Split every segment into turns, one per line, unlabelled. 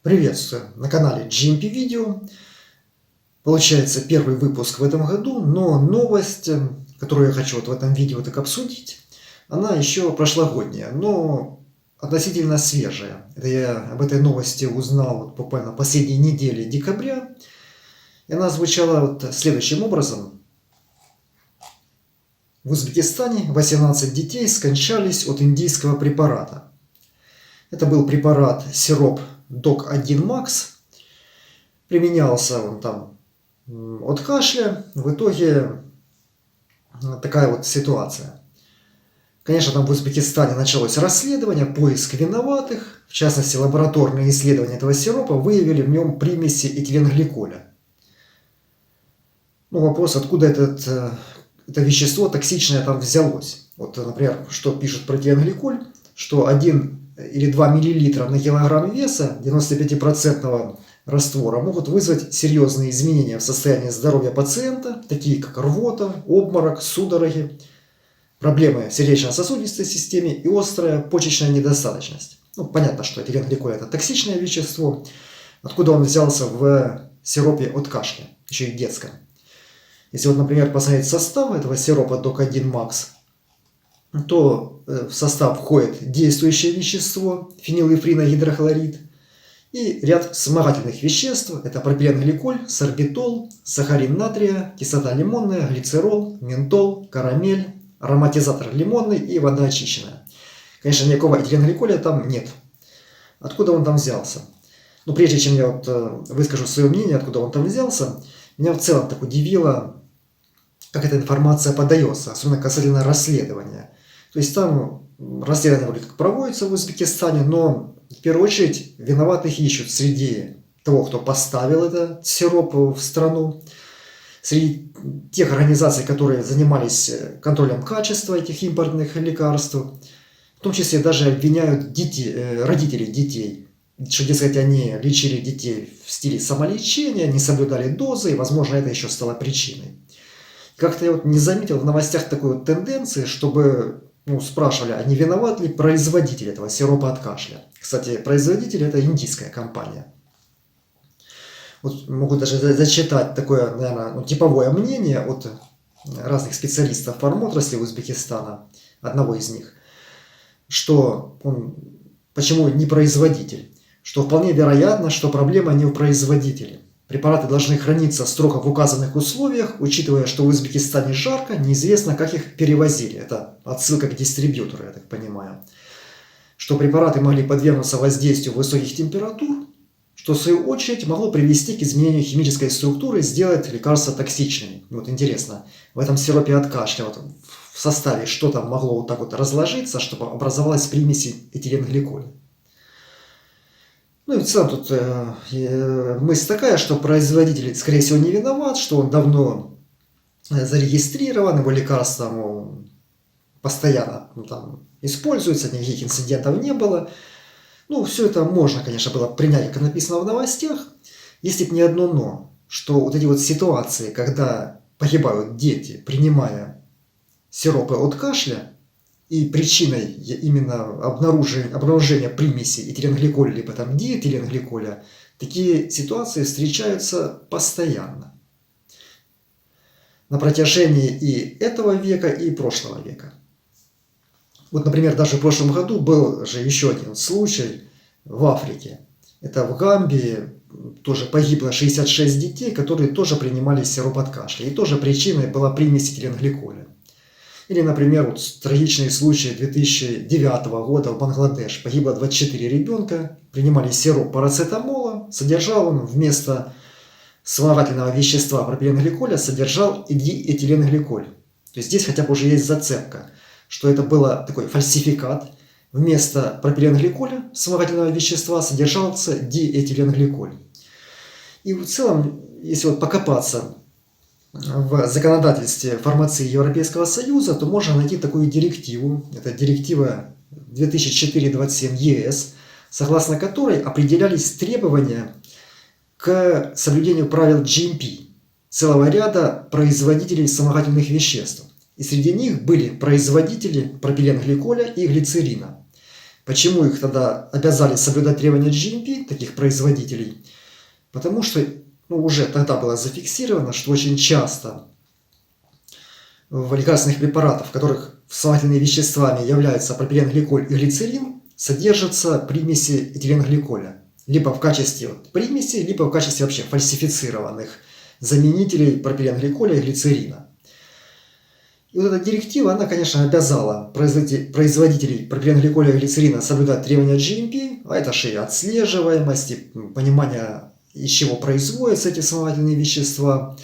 Приветствую на канале GMP Video. Получается первый выпуск в этом году, но новость, которую я хочу в этом видео так обсудить, она еще прошлогодняя, но относительно свежая. Это я об этой новости узнал буквально последней недели декабря. И она звучала следующим образом. В Узбекистане 18 детей скончались от индийского препарата. Это был препарат сироп Doc-1 Max. Применялся он там от кашля. В итоге такая ситуация. Конечно, там в Узбекистане началось расследование, поиск виноватых. В частности, лабораторные исследования этого сиропа выявили в нем примеси этиленгликоля. Вопрос, откуда это вещество токсичное там взялось. Например, что пишут про этиленгликоль, что 1 или 2 мл на килограмм веса 95% раствора могут вызвать серьезные изменения в состоянии здоровья пациента, такие как рвота, обморок, судороги, проблемы в сердечно-сосудистой системе и острая почечная недостаточность. Понятно, что этиленгликоль – это токсичное вещество. Откуда он взялся в сиропе от кашля, еще и детском. Если например, посмотреть состав этого сиропа Doc-1 Max, то в состав входит действующее вещество фенилэфриногидрохлорид и ряд вспомогательных веществ. Это пропиленгликоль, сорбитол, сахарин натрия, кислота лимонная, глицерол, ментол, карамель, ароматизатор лимонный и вода очищенная. Конечно, никакого этиленгликоля там нет. Откуда он там взялся? Прежде чем я выскажу свое мнение, откуда он там взялся, меня в целом так удивило, как эта информация подается, особенно касательно расследования. То есть там расследование вроде как проводится в Узбекистане, но в первую очередь виноватых ищут среди того, кто поставил этот сироп в страну, среди тех организаций, которые занимались контролем качества этих импортных лекарств. В том числе даже обвиняют родителей детей, что, дескать, они лечили детей в стиле самолечения, не соблюдали дозы, и, возможно, это еще стало причиной. Как-то я не заметил в новостях такой тенденции, чтобы спрашивали, а не виноват ли производитель этого сиропа от кашля. Кстати, производитель – это индийская компания. Могу даже зачитать такое, наверное, типовое мнение от разных специалистов фармотрасли Узбекистана, одного из них, что почему не производитель, что вполне вероятно, что проблема не в производителе. Препараты должны храниться строго в указанных условиях, учитывая, что в Узбекистане жарко, неизвестно, как их перевозили. Это отсылка к дистрибьютору, я так понимаю. Что препараты могли подвергнуться воздействию высоких температур, что в свою очередь могло привести к изменению химической структуры и сделать лекарства токсичными. Интересно, в этом сиропе от кашля в составе что там могло разложиться, чтобы образовалась примесь этиленгликоля. И в целом тут мысль такая, что производитель, скорее всего, не виноват, что он давно зарегистрирован, его лекарства постоянно используются, никаких инцидентов не было. Все это можно, конечно, было принять, как написано в новостях, если бы не одно но, что эти ситуации, когда погибают дети, принимая сиропы от кашля, и причиной именно обнаружения примеси этиленгликоля либо диэтиленгликоля, такие ситуации встречаются постоянно. На протяжении и этого века, и прошлого века. Например, даже в прошлом году был же еще один случай в Африке. Это в Гамбии тоже погибло 66 детей, которые тоже принимали сироп от кашля. И тоже причиной была примесь этиленгликоля. Или, например, трагичные случаи 2009 года в Бангладеш. Погибло 24 ребенка, принимали сироп парацетамола, содержал он вместо вспомогательного вещества пропиленгликоля, содержал диэтиленгликоль. То есть здесь хотя бы уже есть зацепка, что это был такой фальсификат. Вместо пропиленгликоля, вспомогательного вещества, содержался диэтиленгликоль. И в целом, если покопаться в законодательстве фармации Европейского Союза, то можно найти такую директиву. Это директива 2004/27 ЕС, согласно которой определялись требования к соблюдению правил GMP целого ряда производителей вспомогательных веществ. И среди них были производители пропиленгликоля и глицерина. Почему их тогда обязали соблюдать требования GMP, таких производителей? Потому что уже тогда было зафиксировано, что очень часто в лекарственных препаратах, в которых вспомогательными веществами являются пропиленгликоль и глицерин, содержатся примеси этиленгликоля. Либо в качестве примеси, либо в качестве вообще фальсифицированных заменителей пропиленгликоля и глицерина. И вот эта директива, она, конечно, обязала производителей пропиленгликоля и глицерина соблюдать требования GMP, а это же и отслеживаемость, и понимание, из чего производятся эти вспомогательные вещества.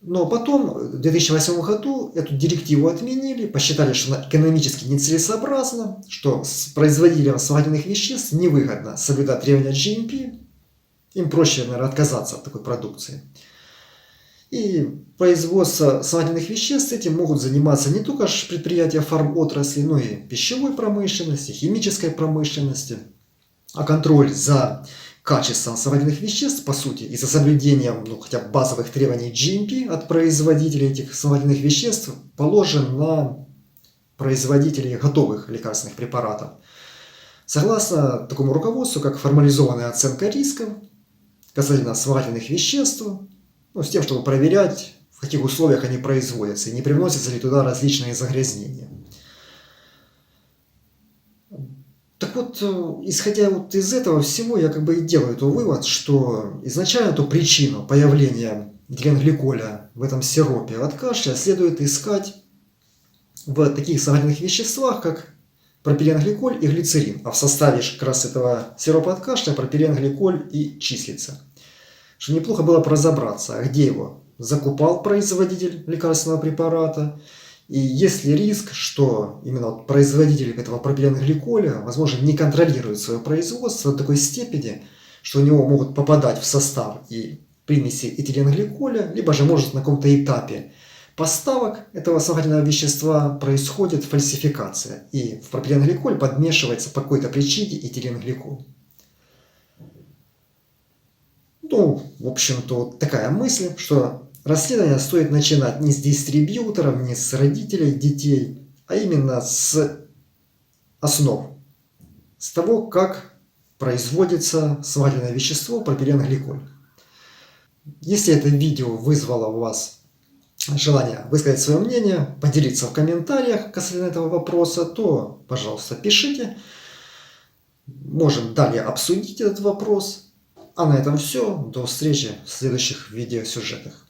Но потом, в 2008 году, эту директиву отменили, посчитали, что она экономически нецелесообразна, что производителям вспомогательных веществ невыгодно соблюдать требования GMP, им проще, наверное, отказаться от такой продукции. И производство вспомогательных веществ этим могут заниматься не только предприятия фармотрасли, но и пищевой промышленности, химической промышленности. А контроль за качеством вспомогательных веществ, по сути, и за соблюдением хотя бы базовых требований GMP от производителей этих вспомогательных веществ положен на производителей готовых лекарственных препаратов. Согласно такому руководству, как формализованная оценка рисков касательно вспомогательных веществ, с тем, чтобы проверять, в каких условиях они производятся и не привносятся ли туда различные загрязнения. Так вот, исходя вот из этого всего, я как бы и делаю тот вывод, что изначально эту причину появления этиленгликоля в этом сиропе от кашля следует искать в таких вспомогательных веществах, как пропиленгликоль и глицерин. А в составе как раз этого сиропа от кашля пропиленгликоль и числится. Что неплохо было бы разобраться, где его закупал производитель лекарственного препарата, и есть ли риск, что именно производитель этого пропиленгликоля, возможно, не контролирует свое производство до такой степени, что у него могут попадать в состав и примеси этиленгликоля, либо же, может, на каком-то этапе поставок этого вспомогательного вещества происходит фальсификация, и в пропиленгликоль подмешивается по какой-то причине этиленгликоль. В общем-то, вот такая мысль, что расследование стоит начинать не с дистрибьюторов, не с родителей детей, а именно с основ, с того, как производится вспомогательное вещество пропиленгликоль. Если это видео вызвало у вас желание высказать свое мнение, поделиться в комментариях касательно этого вопроса, то, пожалуйста, пишите. Можем далее обсудить этот вопрос. А на этом все. До встречи в следующих видеосюжетах.